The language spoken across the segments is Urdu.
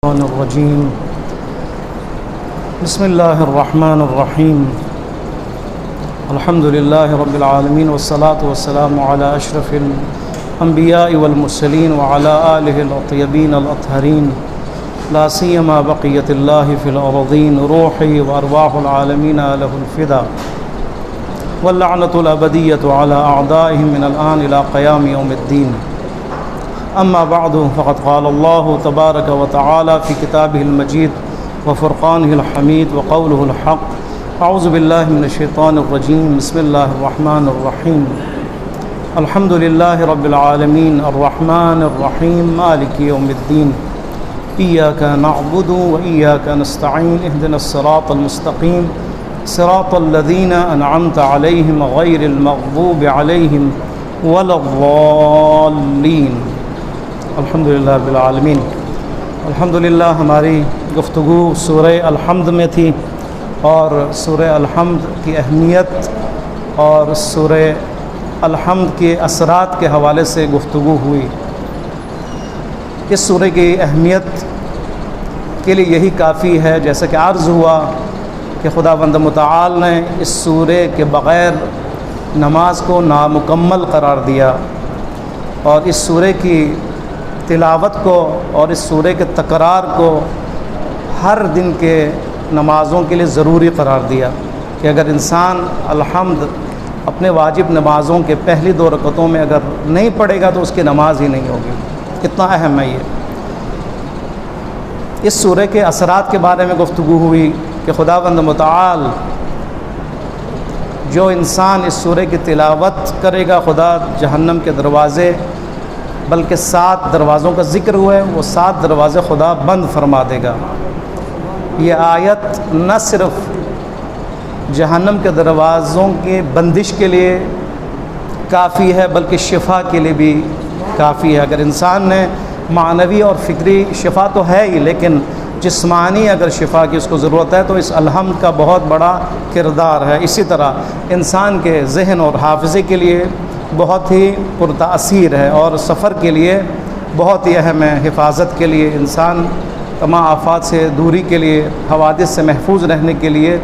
الرجیم بسم اللہ الرحمن الرحیم الحمد للہ رب العالمین والصلاة والسلام علی اشرف الانبیاء والمرسلین وعلی آلہ الطیبین الاطہرین لا سیما بقیت اللہ فی الارضین روحی وارواح العالمین لہ الفدا واللعنۃ الابدیۃ علی اعدائہم من الآن الى قیام یوم الدین اما بعد فقد قال اللہ تبارک وتعالی فی کتابہ المجید وفرقانہ الحمید وقولہ الحق اعوذ باللہ من الشیطان الرجیم بسم اللہ الرحمن الرحیم الحمد للہ رب العالمین الرحمن الرحیم مالک یوم الدین ایاک نعبد وایاک نستعین اہدنا الصراط المستقیم صراط الذین انعمت علیہم غیر المغضوب علیہم ولا الضالین الحمدللہ رب العالمین۔ الحمدللہ ہماری گفتگو سورہ الحمد میں تھی اور سورہ الحمد کی اہمیت اور سورہ الحمد کے اثرات کے حوالے سے گفتگو ہوئی۔ اس سورہ کی اہمیت کے لیے یہی کافی ہے، جیسا کہ عرض ہوا کہ خداوند متعال نے اس سورہ کے بغیر نماز کو نامکمل قرار دیا اور اس سورہ کی تلاوت کو اور اس سورہ کے تکرار کو ہر دن کے نمازوں کے لیے ضروری قرار دیا کہ اگر انسان الحمد اپنے واجب نمازوں کے پہلی 2 رکعتوں میں اگر نہیں پڑھے گا تو اس کی نماز ہی نہیں ہوگی۔ کتنا اہم ہے یہ۔ اس سورہ کے اثرات کے بارے میں گفتگو ہوئی کہ خداوند متعال جو انسان اس سورہ کی تلاوت کرے گا، خدا جہنم کے دروازے بلکہ 7 دروازوں کا ذکر ہوا ہے، وہ 7 دروازے خدا بند فرما دے گا۔ یہ آیت نہ صرف جہنم کے دروازوں کی بندش کے لیے کافی ہے بلکہ شفا کے لیے بھی کافی ہے۔ اگر انسان نے معنوی اور فکری شفا تو ہے ہی، لیکن جسمانی اگر شفا کی اس کو ضرورت ہے تو اس الحمد کا بہت بڑا کردار ہے۔ اسی طرح انسان کے ذہن اور حافظے کے لیے بہت ہی پرتاثیر ہے اور سفر کے لیے بہت ہی اہم ہے۔ حفاظت کے لیے، انسان تمام آفات سے دوری کے لیے، حوادث سے محفوظ رہنے کے لیے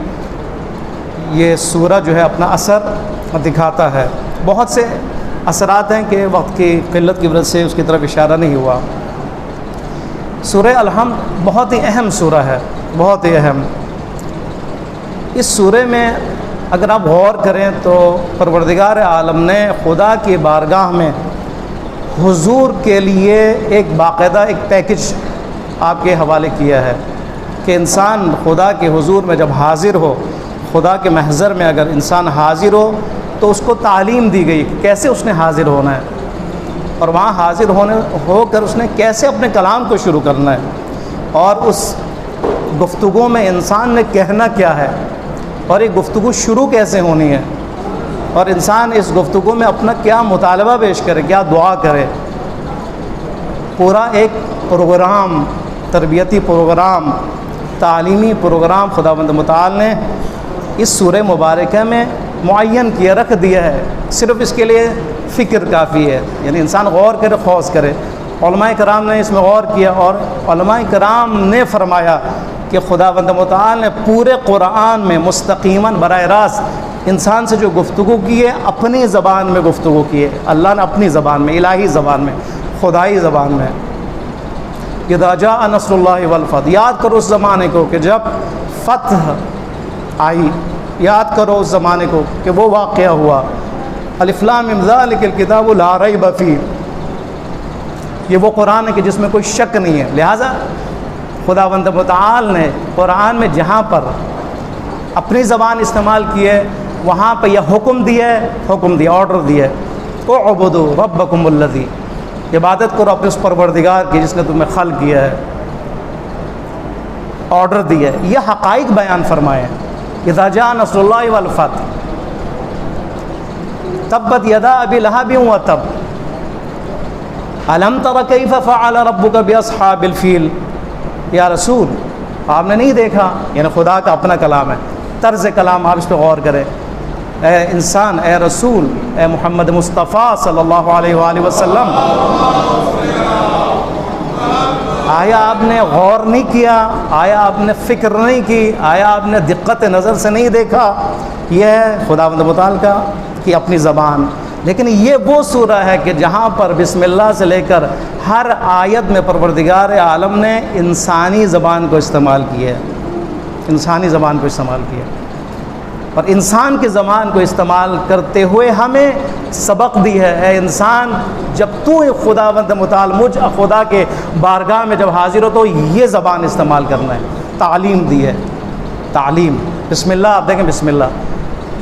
یہ سورہ جو ہے اپنا اثر دکھاتا ہے۔ بہت سے اثرات ہیں کہ وقت کی قلت کی وجہ سے اس کی طرف اشارہ نہیں ہوا۔ سورہ الحمد بہت ہی اہم سورہ ہے، بہت ہی اہم۔ اس سورہ میں اگر آپ غور کریں تو پروردگار عالم نے خدا کی بارگاہ میں حضور کے لیے ایک باقاعدہ ایک پیکج آپ کے حوالے کیا ہے کہ انسان خدا کے حضور میں جب حاضر ہو، خدا کے محضر میں اگر انسان حاضر ہو تو اس کو تعلیم دی گئی کہ کیسے اس نے حاضر ہونا ہے اور وہاں حاضر ہو کر اس نے کیسے اپنے کلام کو شروع کرنا ہے اور اس گفتگو میں انسان نے کہنا کیا ہے اور یہ گفتگو شروع کیسے ہونی ہے اور انسان اس گفتگو میں اپنا کیا مطالبہ پیش کرے، کیا دعا کرے۔ پورا ایک پروگرام، تربیتی پروگرام، تعلیمی پروگرام خداوند متعال نے اس سورہ مبارکہ میں معین کیا، رکھ دیا ہے۔ صرف اس کے لیے فکر کافی ہے، یعنی انسان غور کرے، خوض کرے۔ علماء کرام نے اس میں غور کیا اور علماء کرام نے فرمایا کہ خداوند متعال نے پورے قرآن میں مستقیماً براہ راست انسان سے جو گفتگو کی ہے اپنی زبان میں گفتگو کی ہے۔ اللہ نے اپنی زبان میں، الہی زبان میں، خدائی زبان میں۔ اذا جاء نصر اللہ والفتح، یاد کرو اس زمانے کو کہ جب فتح آئی، یاد کرو اس زمانے کو کہ وہ واقعہ ہوا۔ الف لام میم ذالک الکتاب لا ریب فیہ، یہ وہ قرآن ہے کہ جس میں کوئی شک نہیں ہے۔ لہٰذا خداوند متعال نے قرآن میں جہاں پر اپنی زبان استعمال کی ہے وہاں پہ یہ حکم دیا ہے، آرڈر دیا ہے، اعبدوا ربکم الذی، عبادت کرو اپنے اس پروردگار کی جس نے تمہیں خلق کیا ہے، آرڈر دیا ہے۔ یہ حقائق بیان فرمائے ہیں۔ اذا جاء نصر اللہ والفتح تبت یدا ابی لہب وتب الم تر کیف فعل ربک باصحاب الفیل۔ یا رسول، آپ نے نہیں دیکھا، یعنی خدا کا اپنا کلام ہے، طرز کلام آپ اس پہ غور کریں۔ اے انسان، اے رسول، اے محمد مصطفیٰ صلی اللہ علیہ وآلہ وسلم، آیا آپ نے غور نہیں کیا؟ آیا آپ نے فکر نہیں کی؟ آیا آپ نے دقت نظر سے نہیں دیکھا؟ یہ ہے خداوند متعال کا کہ اپنی زبان. لیکن یہ وہ سورہ ہے کہ جہاں پر بسم اللہ سے لے کر ہر آیت میں پروردگار عالم نے انسانی زبان کو استعمال کیا ہے، انسانی زبان کو استعمال کیا. اور انسان کی زبان کو استعمال کرتے ہوئے ہمیں سبق دی ہے، اے انسان جب تو خداوند متعال مجھ خدا کے بارگاہ میں جب حاضر ہو تو یہ زبان استعمال کرنا ہے. تعلیم دی ہے، تعلیم. بسم اللہ، آپ دیکھیں بسم اللہ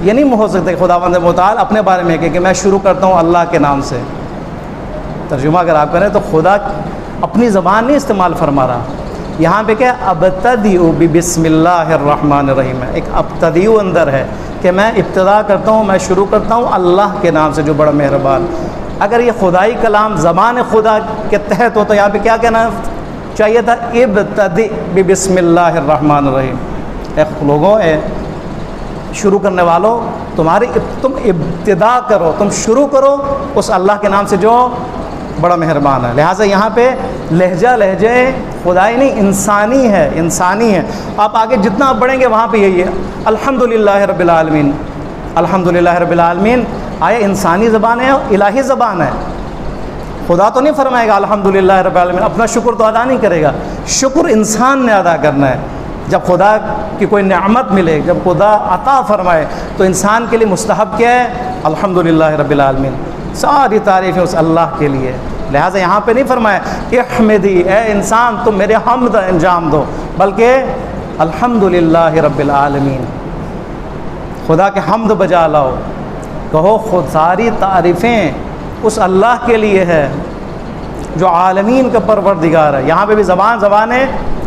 یہ نہیں ہو سکتا کہ خداوند متعال اپنے بارے میں کہ میں شروع کرتا ہوں اللہ کے نام سے. ترجمہ اگر آپ کریں تو خدا اپنی زبان نہیں استعمال فرما رہا. یہاں پہ کیا ابتدئ بسم اللہ الرحمن الرحیم ہے، ایک ابتدئ اندر ہے کہ میں ابتدا کرتا ہوں، میں شروع کرتا ہوں اللہ کے نام سے جو بڑا مہربان. اگر یہ خدائی کلام زبان خدا کے تحت ہو تو یہاں پہ کیا کہنا چاہیے تھا؟ ابتدئ بسم اللہ الرحمن الرحیم. اے لوگوں، اے شروع کرنے والوں، تم ابتدا کرو، تم شروع کرو اس اللہ کے نام سے جو بڑا مہربان ہے. لہٰذا یہاں پہ لہجہ خدائی نہیں، انسانی ہے، انسانی ہے. آپ آگے جتنا آپ بڑھیں گے وہاں پہ یہی ہے الحمدللہ رب العالمین. الحمدللہ رب العالمین آیا انسانی زبان ہے، الہی زبان ہے. خدا تو نہیں فرمائے گا الحمدللہ رب العالمین، اپنا شکر تو ادا نہیں کرے گا. شکر انسان نے ادا کرنا ہے. جب خدا کی کوئی نعمت ملے، جب خدا عطا فرمائے تو انسان کے لیے مستحب کیا ہے؟ الحمدللہ رب العالمین. ساری تعریفیں اس اللہ کے لیے. لہٰذا یہاں پہ نہیں فرمایا احمدی، اے انسان تم میرے حمد انجام دو، بلکہ الحمدللہ رب العالمین، خدا کے حمد بجا لاؤ. کہو خود ساری تعریفیں اس اللہ کے لیے ہے جو عالمین کا پروردگار ہے. یہاں پہ بھی زبان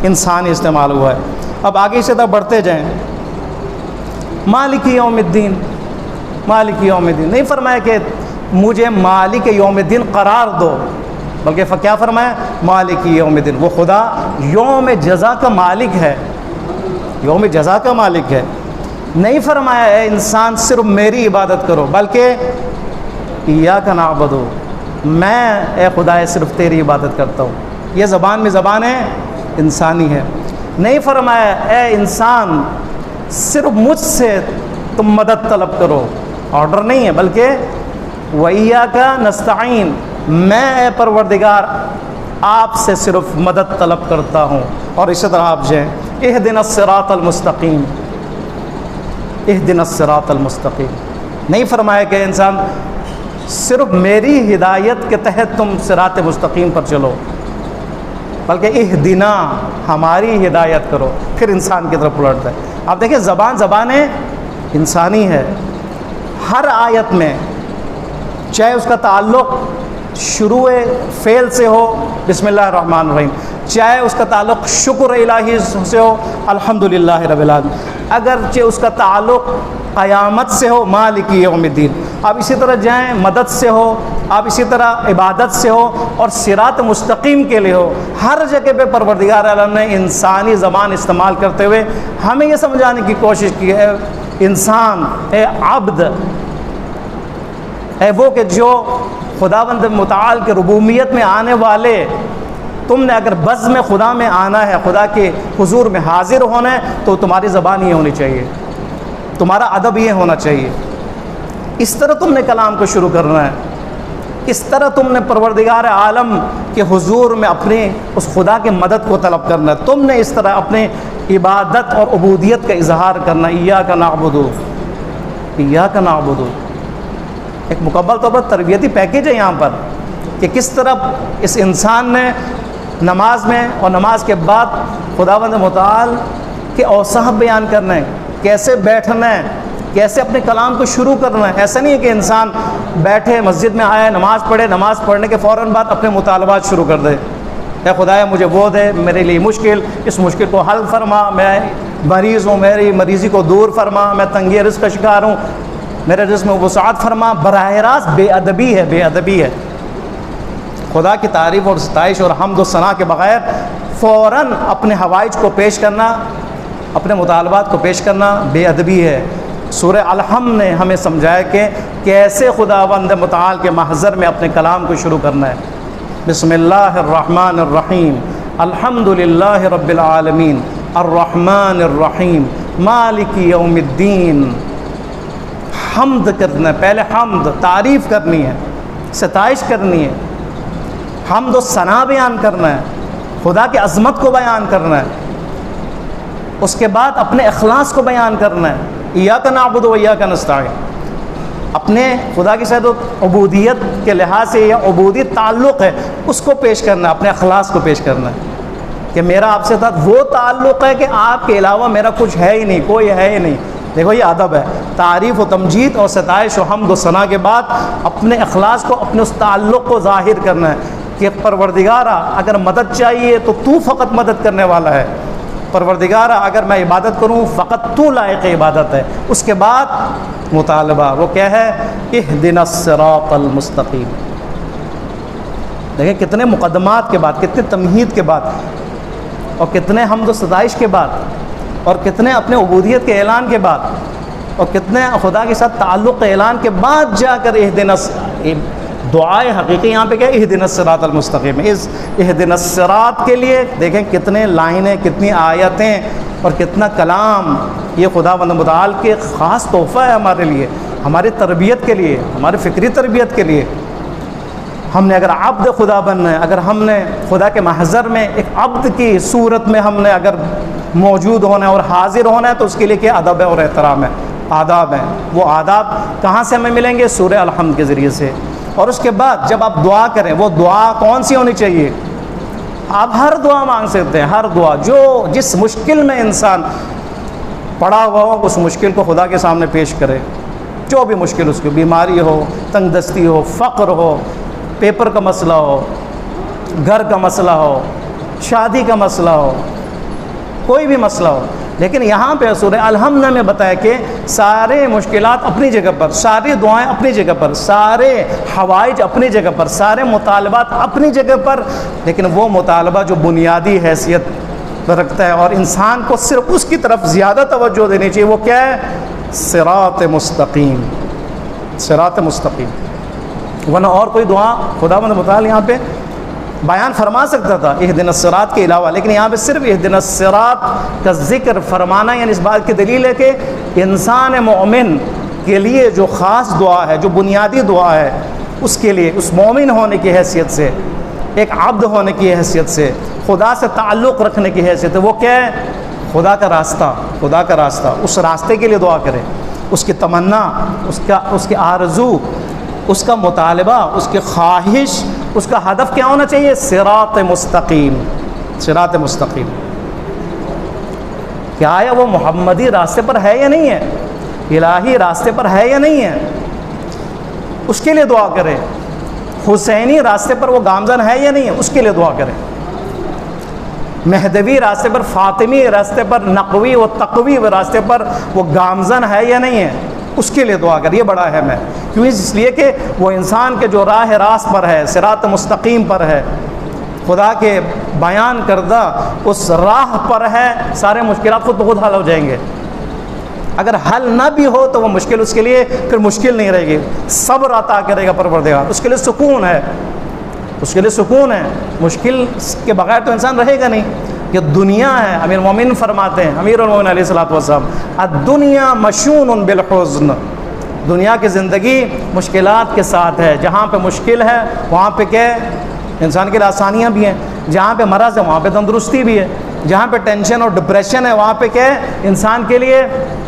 انسانی استعمال ہوا ہے. اب آگے سے طرف بڑھتے جائیں. مالک یوم الدین، مالک یوم الدین نہیں فرمایا کہ مجھے مالک یوم الدین قرار دو، بلکہ کیا فرمایا؟ مالک یوم الدین. وہ خدا یوم جزا کا مالک ہے، یوم جزا کا مالک ہے. نہیں فرمایا اے انسان صرف میری عبادت کرو، بلکہ ایاک نعبد، میں اے خدا صرف تیری عبادت کرتا ہوں. یہ زبان میں زبان ہے انسانی ہے. نہیں فرمایا اے انسان صرف مجھ سے تم مدد طلب کرو، آرڈر نہیں ہے، بلکہ وَإِيَّاكَ نَسْتَعِينُ، میں اے پروردگار آپ سے صرف مدد طلب کرتا ہوں. اور اسی طرح آپ جائیں اهْدِنَا الصِّرَاطَ الْمُسْتَقِيمَ، اهْدِنَا الصِّرَاطَ الْمُسْتَقِيمَ. نہیں فرمایا کہ انسان صرف میری ہدایت کے تحت تم صراط مستقیم پر چلو، بلکہ اہدنا، ہماری ہدایت کرو. پھر انسان کی طرف پلٹتا ہے. آپ دیکھیں زبان انسانی ہے. ہر آیت میں چاہے اس کا تعلق شروع فعل سے ہو بسم اللہ الرحمن الرحیم، چاہے اس کا تعلق شکر الہی سے ہو الحمدللہ رب العالمین، اگرچہ اس کا تعلق قیامت سے ہو مالک یوم الدین، آپ اسی طرح جائیں مدد سے ہو، آپ اسی طرح عبادت سے ہو، اور صراط مستقیم کے لیے ہو. ہر جگہ پہ پروردگار عالم نے انسانی زبان استعمال کرتے ہوئے ہمیں یہ سمجھانے کی کوشش کی ہے انسان، اے عبد، اے وہ کہ جو خداوند متعال کے ربوبیت میں آنے والے، تم نے اگر بزم خدا میں آنا ہے، خدا کے حضور میں حاضر ہونا ہے، تو تمہاری زبان یہ ہونی چاہیے، تمہارا ادب یہ ہونا چاہیے. اس طرح تم نے کلام کو شروع کرنا ہے، اس طرح تم نے پروردگار عالم کے حضور میں اپنے اس خدا کے مدد کو طلب کرنا ہے. تم نے اس طرح اپنے عبادت اور عبودیت کا اظہار کرنا. ایاک نعبد، ایاک نعبد ایک مکمل طور پر تربیتی پیکیج ہے یہاں پر کہ کس طرح اس انسان نے نماز میں اور نماز کے بعد خداوند متعال کے اوصاف بیان کرنا ہے، کیسے بیٹھنا ہے، کیسے اپنے کلام کو شروع کرنا ہے. ایسا نہیں ہے کہ انسان بیٹھے مسجد میں آئے نماز پڑھے، نماز پڑھنے کے فوراً بعد اپنے مطالبات شروع کر دے. اے خدایا مجھے وہ دے، میرے لیے مشکل، اس مشکل کو حل فرما، میں مریض ہوں، میری مریضی کو دور فرما، میں تنگی رزق کا شکار ہوں، میرے رزق میں وسعت فرما. براہ راست بے ادبی ہے، بے ادبی ہے. خدا کی تعریف اور ستائش اور حمد و ثنا کے بغیر فوراً اپنے حوائج کو پیش کرنا، اپنے مطالبات کو پیش کرنا بے ادبی ہے. سورہ الحمد نے ہمیں سمجھایا کہ کیسے خداوند متعال کے محضر میں اپنے کلام کو شروع کرنا ہے. بسم اللہ الرحمن الرحیم، الحمدللہ رب العالمین الرحمن الرحیم مالک یوم الدین. حمد کرنا ہے، پہلے حمد تعریف کرنی ہے، ستائش کرنی ہے، حمد و ثنا بیان کرنا ہے، خدا کی عظمت کو بیان کرنا ہے. اس کے بعد اپنے اخلاص کو بیان کرنا ہے. ایاک نعبد و ایاک نستعین، اپنے خدا کی ساتھ عبودیت کے لحاظ سے یا عبودیت تعلق ہے اس کو پیش کرنا ہے، اپنے اخلاص کو پیش کرنا ہے کہ میرا آپ سے ساتھ وہ تعلق ہے کہ آپ کے علاوہ میرا کچھ ہے ہی نہیں، کوئی ہے ہی نہیں. دیکھو یہ ادب ہے. تعریف و تمجید اور ستائش و حمد و ثنا کے بعد اپنے اخلاص کو، اپنے اس تعلق کو ظاہر کرنا ہے کہ پروردگارا اگر مدد چاہیے تو تو فقط مدد کرنے والا ہے. پروردگارا اگر میں عبادت کروں فقط تو لائق عبادت ہے. اس کے بعد مطالبہ وہ کیا ہے؟ اہدنا الصراط المستقیم. دیکھیں کتنے مقدمات کے بعد، کتنے تمہید کے بعد، اور کتنے حمد و ستائش کے بعد، اور کتنے اپنے عبودیت کے اعلان کے بعد، اور کتنے خدا کے ساتھ تعلق کے اعلان کے بعد جا کر اہدنا، دعائے حقیقی یہاں پہ کیا ہے؟ اہدنا الصراط المستقیم. اس اہدنا الصراط کے لیے دیکھیں کتنے لائنیں، کتنی آیتیں اور کتنا کلام. یہ خداوند متعال کے خاص تحفہ ہے ہمارے لیے، ہماری تربیت کے لیے، ہماری فکری تربیت کے لیے. ہم نے اگر عبد خدا بننا ہے، اگر ہم نے خدا کے محضر میں ایک عبد کی صورت میں ہم نے اگر موجود ہونا ہے اور حاضر ہونا ہے تو اس کے لیے کیا ادب ہے اور احترام ہے، آداب ہیں. وہ آداب کہاں سے ہمیں ملیں گے؟ سورہ الحمد کے ذریعے سے. اور اس کے بعد جب آپ دعا کریں وہ دعا کون سی ہونی چاہیے؟ آپ ہر دعا مانگ سکتے ہیں، ہر دعا جو جس مشکل میں انسان پڑا ہوا ہو اس مشکل کو خدا کے سامنے پیش کرے. جو بھی مشکل، اس کو بیماری ہو، تنگ دستی ہو، فقر ہو، پیپر کا مسئلہ ہو، گھر کا مسئلہ ہو، شادی کا مسئلہ ہو، کوئی بھی مسئلہ ہو. لیکن یہاں پہ سورہ الحمد میں بتایا کہ سارے مشکلات اپنی جگہ پر، ساری دعائیں اپنی جگہ پر، سارے حوائج اپنی جگہ پر، سارے مطالبات اپنی جگہ پر، لیکن وہ مطالبہ جو بنیادی حیثیت رکھتا ہے اور انسان کو صرف اس کی طرف زیادہ توجہ دینی چاہیے، وہ کیا ہے؟ صراط مستقیم. صراط مستقیم. ورنہ اور کوئی دعا خداوند متعال یہاں پہ بیان فرما سکتا تھا اہدنا الصراط کے علاوہ، لیکن یہاں پہ صرف اہدنا الصراط کا ذکر فرمانا یعنی اس بات کی دلیل ہے کہ انسان مومن کے لیے جو خاص دعا ہے، جو بنیادی دعا ہے، اس کے لیے اس مومن ہونے کی حیثیت سے، ایک عبد ہونے کی حیثیت سے، خدا سے تعلق رکھنے کی حیثیت ہے، وہ کیا ہے؟ خدا کا راستہ. خدا کا راستہ، اس راستے کے لیے دعا کرے، اس کی تمنا، اس کی آرزو، اس کا مطالبہ، اس کی خواہش، اس کا ہدف کیا ہونا چاہیے؟ صراط مستقیم. صراط مستقیم. کیا آیا وہ محمدی راستے پر ہے یا نہیں ہے؟ الہی راستے پر ہے یا نہیں ہے؟ اس کے لیے دعا کرے. حسینی راستے پر وہ گامزن ہے یا نہیں ہے؟ اس کے لیے دعا کرے. مہدوی راستے پر، فاطمی راستے پر، نقوی و تقوی راستے پر وہ گامزن ہے یا نہیں ہے؟ اس کے لیے دعا کر. یہ بڑا اہم ہے. کیوں؟ اس لیے کہ وہ انسان کے جو راہ راست پر ہے، صراط مستقیم پر ہے، خدا کے بیان کردہ اس راہ پر ہے، سارے مشکلات خود بخود حل ہو جائیں گے. اگر حل نہ بھی ہو تو وہ مشکل اس کے لیے پھر مشکل نہیں رہے گی. صبر عطا کرے گا پروردگار. اس کے لیے سکون ہے، اس کے لیے سکون ہے. مشکل کے بغیر تو انسان رہے گا نہیں. یہ دنیا ہے. امیر المومنین فرماتے ہیں، امیر المومنین علیہ الصلوۃ والسلام، الدنیا مشون بالحزن. دنیا کی زندگی مشکلات کے ساتھ ہے. جہاں پہ مشکل ہے وہاں پہ کیا ہے؟ انسان کے لیے آسانیاں بھی ہیں. جہاں پہ مرض ہے وہاں پہ تندرستی بھی ہے. جہاں پہ ٹینشن اور ڈپریشن ہے وہاں پہ کیا ہے؟ انسان کے لیے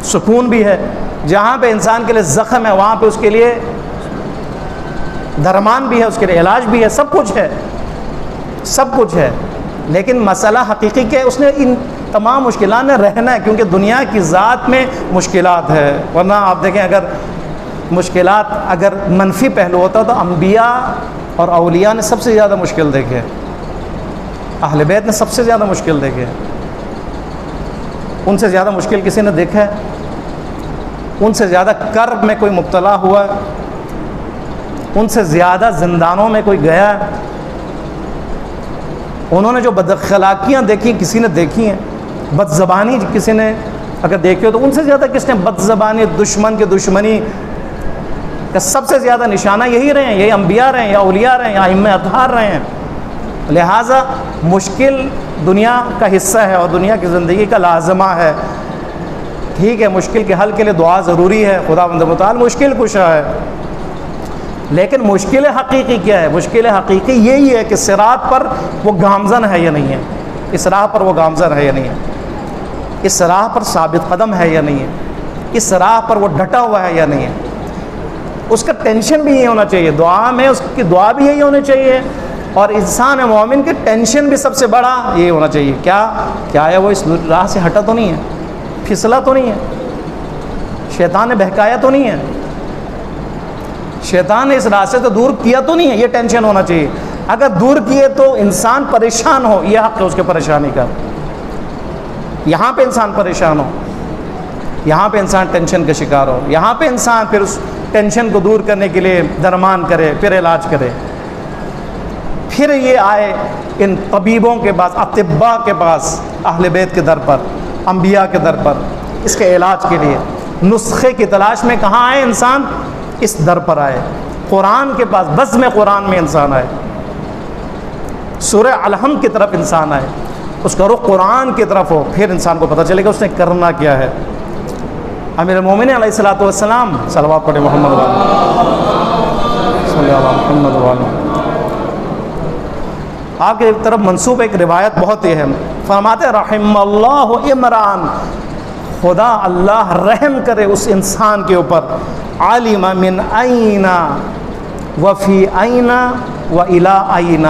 سکون بھی ہے. جہاں پہ انسان کے لیے زخم ہے وہاں پہ اس کے لیے درمان بھی ہے، اس کے لیے علاج بھی ہے. سب کچھ ہے، سب کچھ ہے. لیکن مسئلہ حقیقی کہ اس نے ان تمام مشکلات میں رہنا ہے، کیونکہ دنیا کی ذات میں مشکلات ہے. ورنہ آپ دیکھیں اگر مشکلات اگر منفی پہلو ہوتا تو انبیاء اور اولیاء نے سب سے زیادہ مشکل دیکھے، اہل بیت نے سب سے زیادہ مشکل دیکھے. ان سے زیادہ مشکل کسی نے دیکھا ہے؟ ان سے زیادہ کرب میں کوئی مبتلا ہوا ہے؟ ان سے زیادہ زندانوں میں کوئی گیا ہے؟ انہوں نے جو بد اخلاقیاں دیکھی کسی نے دیکھی ہیں؟ بد زبانی کسی نے اگر دیکھی ہو تو ان سے زیادہ کس نے بد زبانی، دشمن کی دشمنی کا سب سے زیادہ نشانہ یہی رہے ہیں، یہی انبیاء رہے ہیں، یا اولیاء رہے ہیں، یا ائمہ اطہار رہے ہیں. لہٰذا مشکل دنیا کا حصہ ہے اور دنیا کی زندگی کا لازمہ ہے. ٹھیک ہے، مشکل کے حل کے لیے دعا ضروری ہے، خداوند متعال مشکل کشا ہے، لیکن مشکل حقیقی کیا ہے؟ مشکل حقیقی یہی ہے کہ صراط پر وہ گامزن ہے یا نہیں ہے، اس راہ پر وہ گامزن ہے یا نہیں ہے، اس راہ پر ثابت قدم ہے یا نہیں ہے، اس راہ پر وہ ڈٹا ہوا ہے یا نہیں ہے. اس کا ٹینشن بھی یہ ہونا چاہیے، دعا میں اس کی دعا بھی یہی ہونی چاہیے، اور انسان مومن کی ٹینشن بھی سب سے بڑا یہ ہونا چاہیے. کیا ہے وہ اس راہ سے ہٹا تو نہیں ہے، پھسلا تو نہیں ہے، شیطان نے بہکایا تو نہیں ہے، شیطان نے اس راستے سے دور کیا تو نہیں ہے. یہ ٹینشن ہونا چاہیے. اگر دور کیے تو انسان پریشان ہو، یہ حق ہے اس کے پریشانی کا. یہاں پہ انسان پریشان ہو، یہاں پہ انسان ٹینشن کا شکار ہو، یہاں پہ انسان پھر اس ٹینشن کو دور کرنے کے لیے درمان کرے، پھر علاج کرے، پھر یہ آئے ان طبیبوں کے پاس، اطباء کے پاس، اہل بیت کے در پر، انبیاء کے در پر اس کے علاج کے لیے. نسخے کی تلاش میں کہاں آئے انسان؟ اس در پر آئے، قرآن کے پاس، بزم قرآن میں انسان آئے، سورہ الحمد کی طرف انسان آئے، اس کا رخ قرآن کی طرف ہو، پھر انسان کو پتہ چلے گا اس نے کرنا کیا ہے. امیر المومنین علیہ الصلوۃ والسلام، صلوات پڑھیں محمد صلی اللہ علیہ محمد. آپ کی طرف منسوب ایک روایت بہت ہی ہے، فرماتے رحم اللہ عمران، خدا اللہ رحم کرے اس انسان کے اوپر، علم من این وفی این و الی این.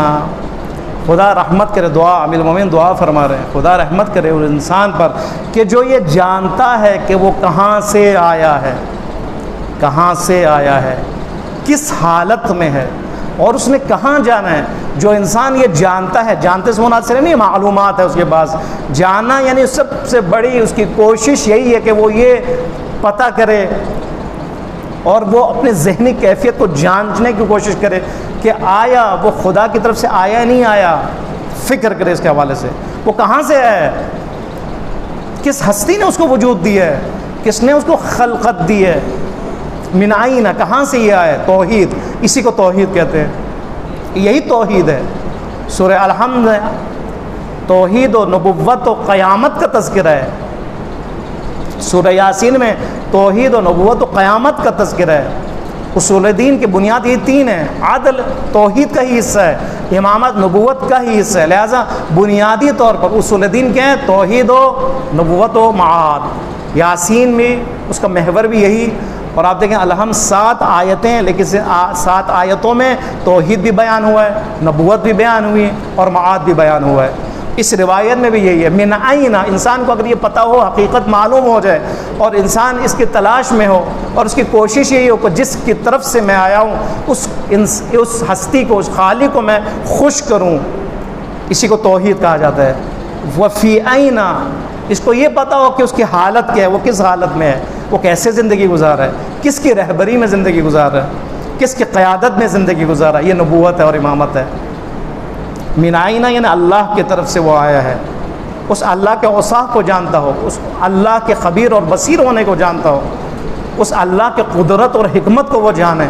خدا رحمت کرے، دعا امیر المومنین دعا فرما رہے ہیں، خدا رحمت کرے اس انسان پر کہ جو یہ جانتا ہے کہ وہ کہاں سے آیا ہے، کہاں سے آیا ہے، کس حالت میں ہے، اور اس نے کہاں جانا ہے. جو انسان یہ جانتا ہے، جانتے سے مراد سے نہیں، معلومات ہے اس کے پاس. جاننا یعنی سب سے بڑی اس کی کوشش یہی ہے کہ وہ یہ پتہ کرے اور وہ اپنے ذہنی کیفیت کو جانچنے کی کوشش کرے کہ آیا وہ خدا کی طرف سے آیا یا نہیں آیا. فکر کرے اس کے حوالے سے، وہ کہاں سے ہے، کس ہستی نے اس کو وجود دی ہے، کس نے اس کو خلقت دی ہے. من عین، کہاں سے یہ آئے؟ توحید، اسی کو توحید کہتے ہیں، یہی توحید ہے. سورہ الحمد توحید و نبوت و قیامت کا تذکرہ ہے. سورہ یاسین میں توحید و نبوت و قیامت کا تذکرہ ہے. اصول دین کی بنیاد یہ تین ہیں، عدل توحید کا ہی حصہ ہے، امامت نبوت کا ہی حصہ ہے. لہٰذا بنیادی طور پر اصول دین کیا ہے؟ توحید و نبوت و معاد. یاسین میں اس کا محور بھی یہی. اور آپ دیکھیں الحمد 7 آیتیں، لیکن 7 آیتوں میں توحید بھی بیان ہوا ہے، نبوت بھی بیان ہوئی اور معاد بھی بیان ہوا ہے. اس روایت میں بھی یہی ہے، من عین. انسان کو اگر یہ پتہ ہو، حقیقت معلوم ہو جائے اور انسان اس کی تلاش میں ہو اور اس کی کوشش یہی ہو کہ جس کی طرف سے میں آیا ہوں اس ہستی کو، اس خالق کو میں خوش کروں، اسی کو توحید کہا جاتا ہے. وفی عین، اس کو یہ پتہ ہو کہ اس کی حالت کیا ہے، وہ کس حالت میں ہے، وہ کیسے زندگی گزار رہا ہے، کس کی رہبری میں زندگی گزار رہا ہے، کس کی قیادت میں زندگی گزار رہا ہے. یہ نبوت ہے اور امامت ہے. من عین یعنی اللہ کی طرف سے وہ آیا ہے، اس اللہ کے اوصاف کو جانتا ہو، اس اللہ کے خبیر اور بصیر ہونے کو جانتا ہو، اس اللہ کے قدرت اور حکمت کو وہ جانے،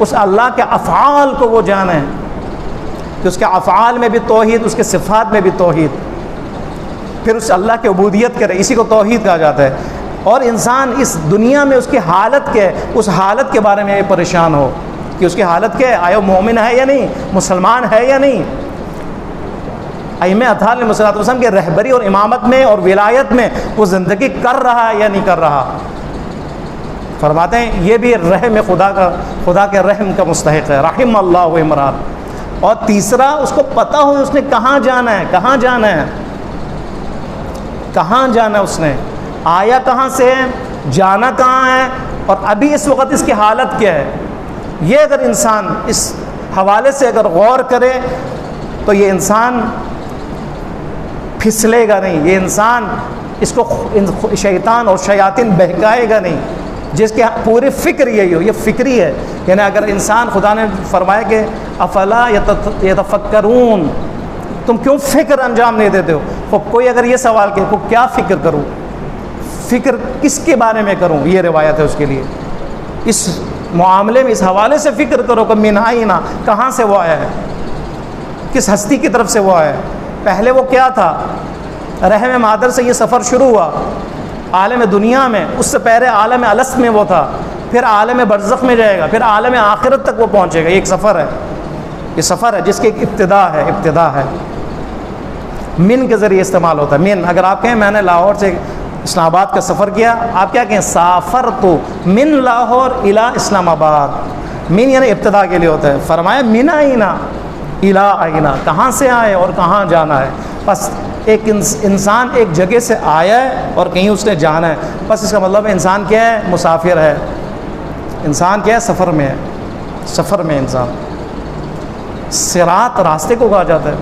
اس اللہ کے افعال کو وہ جانے کہ اس کے افعال میں بھی توحید، اس کے صفات میں بھی توحید، پھر اس اللہ کی عبودیت کرے، اسی کو توحید کہا جاتا ہے. اور انسان اس دنیا میں اس کی حالت کیا ہے، اس حالت کے بارے میں پریشان ہو کہ اس کی حالت کیا ہے، آیا مومن ہے یا نہیں، مسلمان ہے یا نہیں. ائمہ اطہار علیہ السلام کی رہبری اور امامت میں اور ولایت میں وہ زندگی کر رہا ہے یا نہیں کر رہا. فرماتے ہیں یہ بھی رحم خدا کے رحم کا مستحق ہے، رحم اللہ عمران. اور تیسرا، اس کو پتہ ہو اس نے کہاں جانا ہے، کہاں جانا ہے، کہاں جانا ہے، اس نے آیا کہاں سے ہے، جانا کہاں ہے، اور ابھی اس وقت اس کی حالت کیا ہے. یہ اگر انسان اس حوالے سے اگر غور کرے تو یہ انسان پھسلے گا نہیں، یہ انسان اس کو شیطان اور شیاطین بہکائے گا نہیں. جس کے پوری فکر یہی ہو، یہ فکری ہے. یعنی اگر انسان، خدا نے فرمایا کہ افلا یتفکرون، تم کیوں فکر انجام نہیں دیتے ہو. کوئی اگر یہ سوال کہ کو کیا فکر کروں، فکر کس کے بارے میں کروں، یہ روایت ہے اس کے لیے. اس معاملے میں اس حوالے سے فکر کرو کہ من عین، کہاں سے وہ آیا ہے، کس ہستی کی طرف سے وہ آیا؟ پہلے وہ کیا تھا؟ رحم مادر سے یہ سفر شروع ہوا عالم دنیا میں، اس سے پہلے عالم الست میں وہ تھا، پھر عالم برزخ میں جائے گا، پھر عالم آخرت تک وہ پہنچے گا۔ یہ ایک سفر ہے، یہ سفر ہے جس کی ایک ابتدا ہے۔ من کے ذریعے استعمال ہوتا ہے۔ من، اگر آپ کہیں میں نے لاہور سے اسلام آباد کا سفر کیا، آپ کیا کہیں؟ سافرت من لاہور الی اسلام آباد۔ من یعنی ابتدا کے لیے ہوتا ہے۔ فرمایا من آئینا الی آئینا، کہاں سے آئے اور کہاں جانا ہے۔ بس ایک انسان ایک جگہ سے آیا ہے اور کہیں اس نے جانا ہے، بس اس کا مطلب ہے انسان کیا ہے؟ مسافر ہے۔ انسان کیا ہے؟ سفر میں ہے، سفر میں انسان۔ صراط راستے کو کہا جاتا ہے۔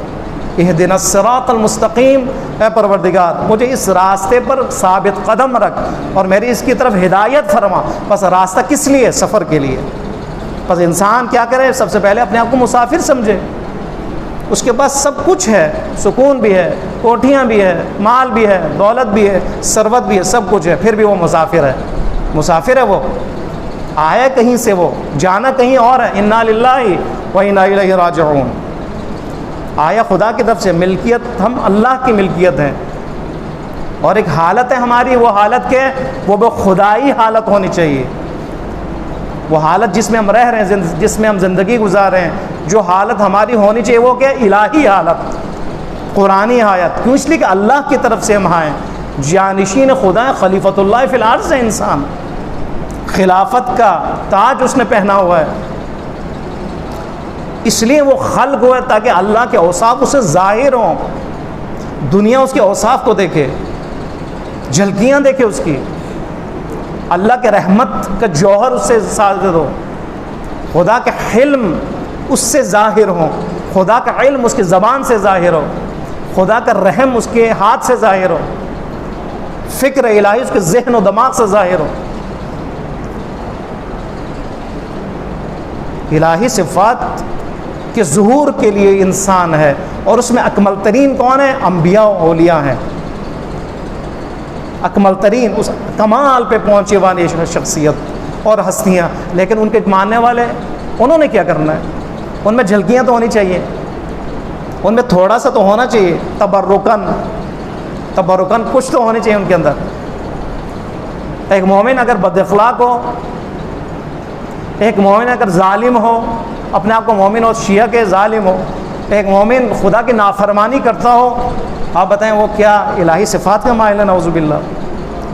اہدنا الصراط المستقیم، اے پروردگار مجھے اس راستے پر ثابت قدم رکھ اور میری اس کی طرف ہدایت فرما۔ بس راستہ کس لیے؟ سفر کے لیے۔ بس انسان کیا کرے؟ سب سے پہلے اپنے آپ کو مسافر سمجھے۔ اس کے پاس سب کچھ ہے، سکون بھی ہے، کوٹھیاں بھی ہے، مال بھی ہے، دولت بھی ہے، ثروت بھی ہے، سب کچھ ہے، پھر بھی وہ مسافر ہے۔ مسافر ہے، وہ آیا کہیں سے، وہ جانا کہیں اور ہے۔ انا للہ و انا الیہ راجعون۔ آیا خدا کی طرف سے، ملکیت ہم اللہ کی ملکیت ہیں، اور ایک حالت ہے ہماری، وہ حالت کے وہ خدائی حالت ہونی چاہیے۔ وہ حالت جس میں ہم رہ رہے ہیں، جس میں ہم زندگی گزار رہے ہیں، جو حالت ہماری ہونی چاہیے وہ کہ الہی حالت، قرآنی حالت۔ کیوں؟ اس لیے کہ اللہ کی طرف سے ہم ہیں، جانشین خدا، خلیفۃ اللہ فی الارض ہے انسان، خلافت کا تاج اس نے پہنا ہوا ہے۔ اس لیے وہ خلق ہوا ہے تاکہ اللہ کے اوصاف اسے ظاہر ہوں، دنیا اس کے اوصاف کو دیکھے، جھلکیاں دیکھے اس کی، اللہ کے رحمت کا جوہر اس سے ظاہر ہو، خدا کا حلم اس سے ظاہر ہو، خدا کا علم اس کی زبان سے ظاہر ہو، خدا کا رحم اس کے ہاتھ سے ظاہر ہو، فکر الہی اس کے ذہن و دماغ سے ظاہر ہو۔ الہی صفات کے ظہور کے لیے انسان ہے، اور اس میں اکمل ترین کون ہے؟ انبیاء و اولیاء ہیں۔ اکمل ترین، اس کمال پہ پہنچے والی شخصیت اور ہستیاں، لیکن ان کے ماننے والے انہوں نے کیا کرنا ہے؟ ان میں جھلکیاں تو ہونی چاہیے، ان میں تھوڑا سا تو ہونا چاہیے، تبرکن کچھ تو ہونی چاہیے ان کے اندر۔ ایک مومن اگر بد اخلاق ہو، ایک مومن اگر ظالم ہو، اپنے آپ کو مومن اور شیعہ کے ظالم ہو، ایک مومن خدا کی نافرمانی کرتا ہو، آپ بتائیں وہ کیا الہی صفات کا مائل ہے؟ نعوذ باللہ،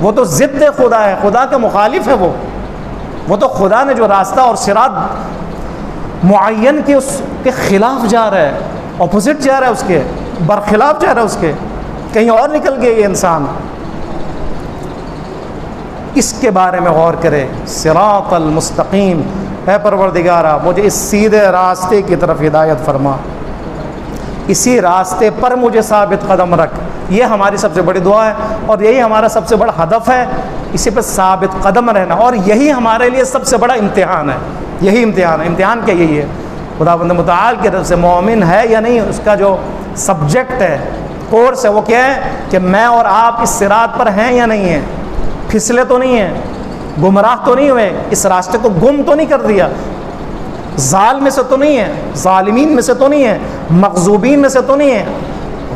وہ تو ضد خدا ہے، خدا کا مخالف ہے۔ وہ تو خدا نے جو راستہ اور صراط معین کی، اس کے خلاف جا رہا ہے، اپوزٹ جا رہا ہے، اس کے برخلاف جا رہا ہے، اس کے کہیں اور نکل گیا یہ انسان۔ اس کے بارے میں غور کرے، صراط المستقیم، اے پروردگارا مجھے اس سیدھے راستے کی طرف ہدایت فرما، اسی راستے پر مجھے ثابت قدم رکھ۔ یہ ہماری سب سے بڑی دعا ہے، اور یہی ہمارا سب سے بڑا ہدف ہے، اسی پہ ثابت قدم رہنا، اور یہی ہمارے لیے سب سے بڑا امتحان ہے۔ یہی امتحان ہے۔ امتحان کیا؟ یہی ہے، خداوند متعال کی طرف سے مومن ہے یا نہیں، اس کا جو سبجیکٹ ہے، کورس ہے، وہ کیا ہے کہ میں اور آپ اس صراط پر ہیں یا نہیں ہیں، پھسلے تو نہیں ہیں، گمراہ تو نہیں ہوئے، اس راستے کو گم تو نہیں کر دیا، ظالم میں سے تو نہیں ہے، ظالمین میں سے تو نہیں ہے، مغضوبین میں سے تو نہیں ہے،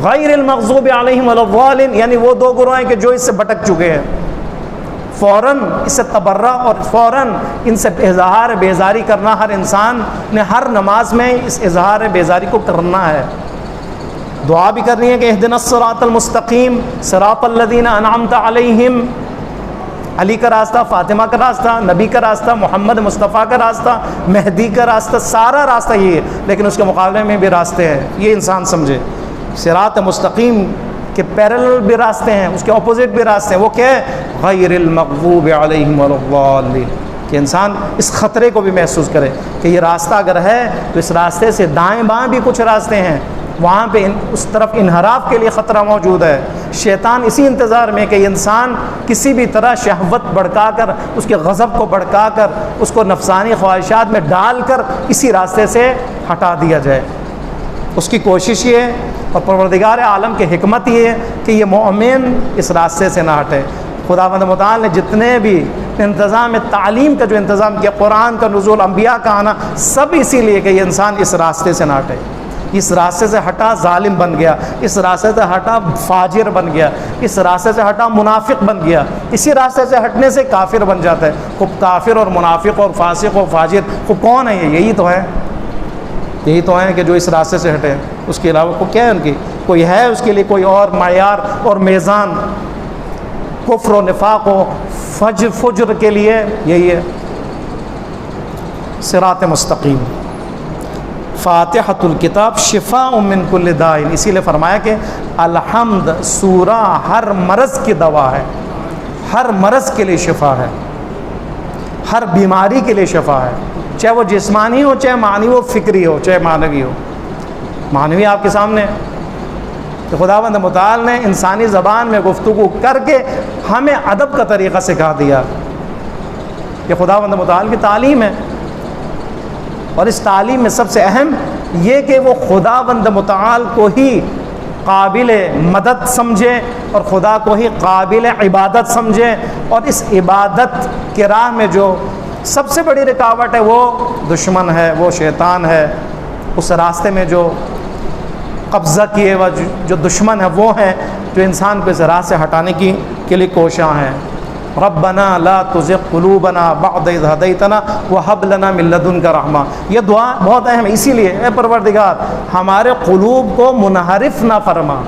غیر المغضوب علیہم ولا الضالین، یعنی وہ دو گروہ ہیں کہ جو اس سے بھٹک چکے ہیں۔ فوراً اس سے تبرہ اور فوراً ان سے اظہار بیزاری کرنا، ہر انسان نے ہر نماز میں اس اظہار بیزاری کو کرنا ہے۔ دعا بھی کرنی ہے کہ اہدنا الصراط المستقیم صراط الذین انعمت علیہم، علی کا راستہ، فاطمہ کا راستہ، نبی کا راستہ، محمد مصطفیٰ کا راستہ، مہدی کا راستہ، سارا راستہ یہ ہے، لیکن اس کے مقابلے میں بھی راستے ہیں، یہ انسان سمجھے۔ صراط مستقیم کے پیرلل بھی راستے ہیں، اس کے اپوزٹ بھی راستے ہیں، وہ کیا ہے؟ غیر المغضوب علیہم ولا الضالین، کہ انسان اس خطرے کو بھی محسوس کرے کہ یہ راستہ اگر ہے تو اس راستے سے دائیں بائیں بھی کچھ راستے ہیں، وہاں پہ اس طرف انحراف کے لیے خطرہ موجود ہے۔ شیطان اسی انتظار میں کہ انسان کسی بھی طرح شہوت بڑھکا کر، اس کے غضب کو بڑھکا کر، اس کو نفسانی خواہشات میں ڈال کر اسی راستے سے ہٹا دیا جائے، اس کی کوشش یہ ہے، اور پروردگار عالم کی حکمت یہ ہے کہ یہ مومن اس راستے سے نہ ہٹے۔ خداوند متعال نے جتنے بھی انتظام تعلیم کا جو انتظام کیا، قرآن کا نزول، انبیاء کا آنا، سب اسی لیے کہ یہ انسان اس راستے سے نہ ہٹے، اس راستے سے ہٹا ظالم بن گیا، اس راستے سے ہٹا فاجر بن گیا، اس راستے سے ہٹا منافق بن گیا، اسی راستے سے ہٹنے سے کافر بن جاتا ہے۔ خوب کافر اور منافق اور فاسق اور فاجر خوب کون ہے؟ یہی تو ہے، یہی تو ہیں کہ جو اس راستے سے ہٹے، اس کے علاوہ کو کیا ہے ان کی؟ کوئی ہے اس کے لیے کوئی اور معیار اور میزان؟ کفر و نفاق و فجر کے لیے یہی ہے صراط مستقیم۔ فاتحۃ الکتاب شفاء من کل داء، اسی لیے فرمایا کہ الحمد سورہ ہر مرض کی دوا ہے، ہر مرض کے لیے شفا ہے، ہر بیماری کے لیے شفا ہے، چاہے وہ جسمانی ہو، چاہے معنوی ہو، فکری ہو، چاہے معنوی ہو۔ معنوی آپ کے سامنے کہ خداوند متعال نے انسانی زبان میں گفتگو کر کے ہمیں ادب کا طریقہ سکھا دیا، یہ خداوند متعال کی تعلیم ہے۔ اور اس تعلیم میں سب سے اہم یہ کہ وہ خداوند متعال کو ہی قابل مدد سمجھے اور خدا کو ہی قابل عبادت سمجھے، اور اس عبادت کے راہ میں جو سب سے بڑی رکاوٹ ہے وہ دشمن ہے، وہ شیطان ہے، اس راستے میں جو قبضہ کیے ہوا جو دشمن ہے وہ ہیں جو انسان کو اس راہ سے ہٹانے کے لیے کوشاں ہیں۔ ربنا لا تزغ قلوبنا بعد اذ ہدیتنا وہب لنا من لدنک رحمہ، یہ دعا بہت اہم ہے، اسی لیے اے پروردگار ہمارے قلوب کو منحرف نہ فرما،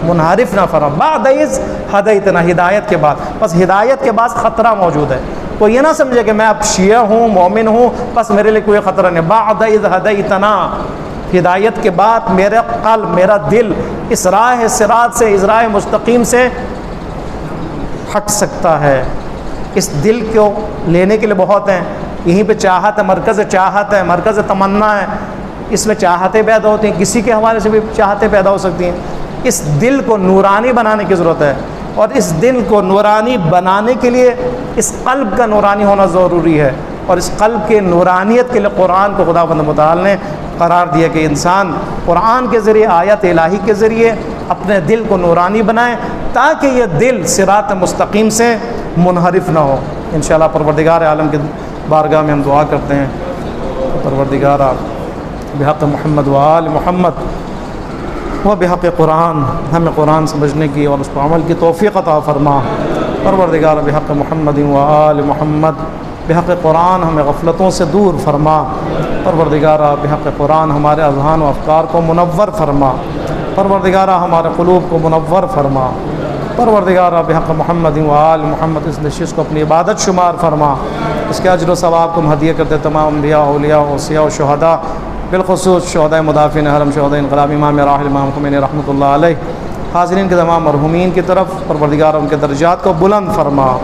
منحرف نہ فرما، بعد اذ ہدیتنا، ہدایت کے بعد، بس ہدایت کے بعد خطرہ موجود ہے، کوئی یہ نہ سمجھے کہ میں اب شیعہ ہوں، مومن ہوں، بس میرے لیے کوئی خطرہ نہیں۔ بعد اذ ہدیتنا، ہدایت کے بعد میرا قلب، میرا دل اس راہ صراط سے، اس راہ مستقیم سے ہٹ سکتا ہے۔ اس دل کو لینے کے لیے بہت ہیں، یہیں پہ چاہت ہے، مرکز چاہت ہے، مرکز تمنا ہے، اس میں چاہتیں پیدا ہوتی ہیں، کسی کے حوالے سے بھی چاہتیں پیدا ہو سکتی ہیں۔ اس دل کو نورانی بنانے کی ضرورت ہے، اور اس دل کو نورانی بنانے کے لیے اس قلب کا نورانی ہونا ضروری ہے، اور اس قلب کے نورانیت کے لیے قرآن کو خداوند متعال نے قرار دیا کہ انسان قرآن کے ذریعے، آیت الہی کے ذریعے اپنے دل کو نورانی بنائے تاکہ یہ دل صراط مستقیم سے منحرف نہ ہو۔ انشاءاللہ پروردگار عالم کے بارگاہ میں ہم دعا کرتے ہیں، پروردگار بحق محمد و آل محمد و بحق قرآن ہمیں قرآن سمجھنے کی اور اس پر عمل کی توفیق عطا فرما۔ پروردگار بحق محمد و آل محمد بحق قرآن ہمیں غفلتوں سے دور فرما۔ پروردگارہ بحق قرآن ہمارے اذہان و افکار کو منور فرما۔ پروردگارہ ہمارے قلوب کو منور فرما۔ پروردگارہ بحق محمد و آل محمد اس نشست کو اپنی عبادت شمار فرما، اس کے اجر و ثواب کو ہم ہدیہ کرتے تمام انبیاء، اولیاء، اوصیاء و شہداء، بالخصوص شہداء مدافعین حرم، شہداء انقلاب، امام راحل امام خمینی رحمۃ اللہ علیہ، حاضرین کے تمام مرحومین کی طرف پروردگار ان کے درجات کو بلند فرما۔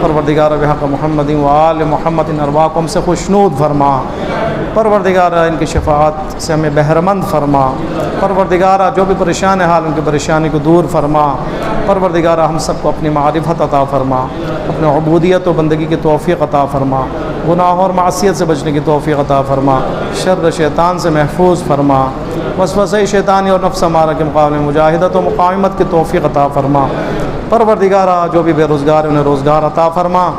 پروردگار بحق محمد و آل محمد ان ارواح کو ہم سے خوشنود فرما۔ پروردگار ان کی شفاعت سے ہمیں بہرمند فرما۔ پروردگار جو بھی پریشان حال ان کی پریشانی کو دور فرما۔ پروردگار ہم سب کو اپنی معرفت عطا فرما، اپنے عبودیت و بندگی کی توفیق عطا فرما، گناہ اور معصیت سے بچنے کی توفیق عطا فرما، شر شیطان سے محفوظ فرما، وسوسہ شیطانی اور نفس امارہ کے مقابلے میں مجاہدت و مقاومت کی توفیق عطا فرما۔ پروردگارہ جو بھی بے روزگار انہیں روزگار عطا فرما۔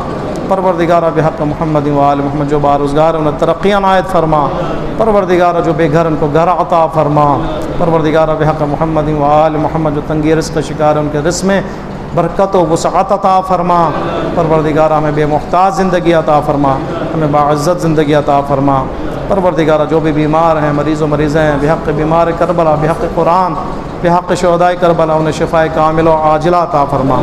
پروردگارہ بحق محمد و آل محمد جو باروزگار انہیں ترقی عنایت فرما۔ پروردگارہ جو بے گھر ان کو گھر عطا فرما۔ پروردگارہ بحق محمد و آل محمد جو تنگی رزق کا شکار ان کے رزق میں برکت و وسعت عطا فرما۔ پروردگارہ ہمیں بے محتاج زندگی عطا فرما، ہمیں باعزت زندگی عطا فرما۔ پروردگارہ جو بھی بیمار ہیں، مریض و مریضیں ہیں، بحق بیمار کربلا، بحق قرآن، بحق شہداء کربلا انہیں شفاء کامل و عاجلہ عطا فرما۔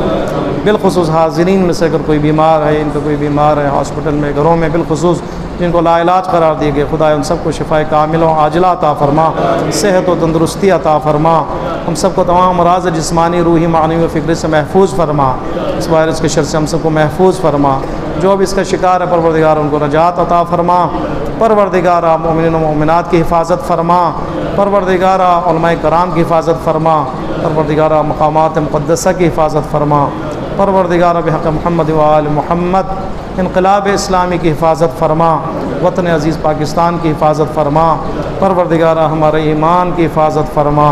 بالخصوص حاضرین میں سے اگر کوئی بیمار ہے، ان کا کوئی بیمار ہے ہاسپٹل میں، گھروں میں، بالخصوص جن کو لا علاج قرار دیے گئے، خدا ان سب کو شفاء کامل و عاجلہ عطا فرما، صحت و تندرستی عطا فرما، ہم سب کو تمام امراض جسمانی، روحی، معنوی و فکری سے محفوظ فرما، اس وائرس کے شر سے ہم سب کو محفوظ فرما، جو بھی اس کا شکار ہے پروردگار ان کو نجات عطا فرما۔ پروردگارہ مومنین و مومنات کی حفاظت فرما۔ پروردگارہ علماء کرام کی حفاظت فرما۔ پروردگارہ مقامات مقدسہ کی حفاظت فرما۔ پروردگارہ بحق محمد و آل محمد انقلاب اسلامی کی حفاظت فرما، وطن عزیز پاکستان کی حفاظت فرما۔ پروردگارہ ہمارے ایمان کی حفاظت فرما۔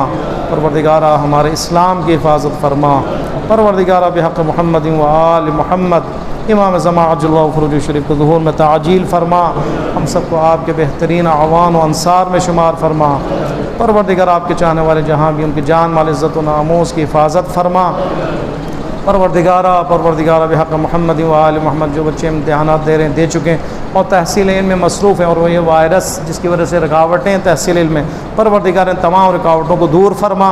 پروردگارہ ہمارے اسلام کی حفاظت فرما۔ پروردگارہ بحق محمد و آل محمد امام زمان عجل اللہ فروج شریف کے ظہور میں تعجیل فرما، ہم سب کو آپ کے بہترین اعوان و انصار میں شمار فرما۔ پروردگار آپ کے چاہنے والے جہاں بھی ان کی جان مال عزت و ناموس کی حفاظت فرما۔ پروردگارہ بحق محمد و آل محمد جو بچے امتحانات دے رہے ہیں، دے چکے ہیں اور تحصیل علم میں مصروف ہیں، اور وہ یہ وائرس جس کی وجہ سے رکاوٹیں ہیں تحصیل علم میں، پروردگار ان تمام رکاوٹوں کو دور فرما۔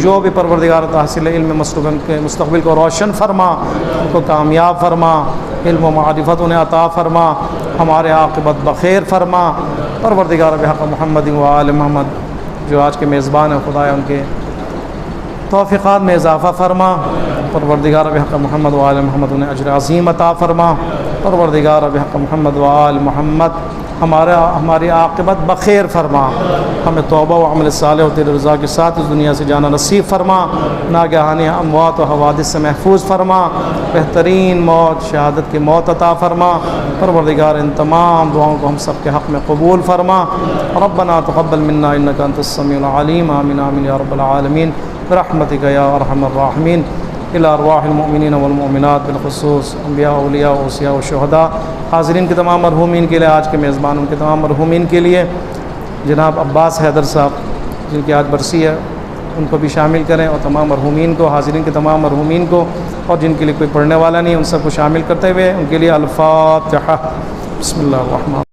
جو بھی پروردگار تحصیل علم میں مصروف ہیں ان کے مستقبل کو روشن فرما، ان کو کامیاب فرما، علم و معرفت انہیں عطا فرما، ہمارے عاقبت بخیر فرما۔ پروردگار بحق محمد و آل محمد جو آج کے میزبان ہیں خدایا ان کے توفیقات میں اضافہ فرما۔ پروردگار بحق محمد و آل محمد انہیں اجر عظیم عطا فرما۔ پروردگار بحق محمد و آل محمد ہماری عاقبت بخیر فرما، ہمیں توبہ و عمل صالح و تیرے رضا کے ساتھ اس دنیا سے جانا نصیب فرما، ناگہانی اموات و حوادث سے محفوظ فرما، بہترین موت شہادت کی موت عطا فرما۔ پروردگار ان تمام دعاؤں کو ہم سب کے حق میں قبول فرما۔ ربنا تقبل منا انک انت السمیع العلیم، آمین آمین یا رب العالمین برحمتک یا ارحم الراحمین۔ الى ارواح المؤمنین والمؤمنات بالخصوص انبیاء اولیاء اوصیاء و شہداء، حاضرین کے تمام مرحومین کے لیے، آج کے میزبانوں کے تمام مرحومین کے لیے، جناب عباس حیدر صاحب جن کی آج برسی ہے ان کو بھی شامل کریں، اور تمام مرحومین کو، حاضرین کے تمام مرحومین کو، اور جن کے لیے کوئی پڑھنے والا نہیں ان سب کو شامل کرتے ہوئے ان کے لیے الفاتحہ۔ بسم اللہ الرحمن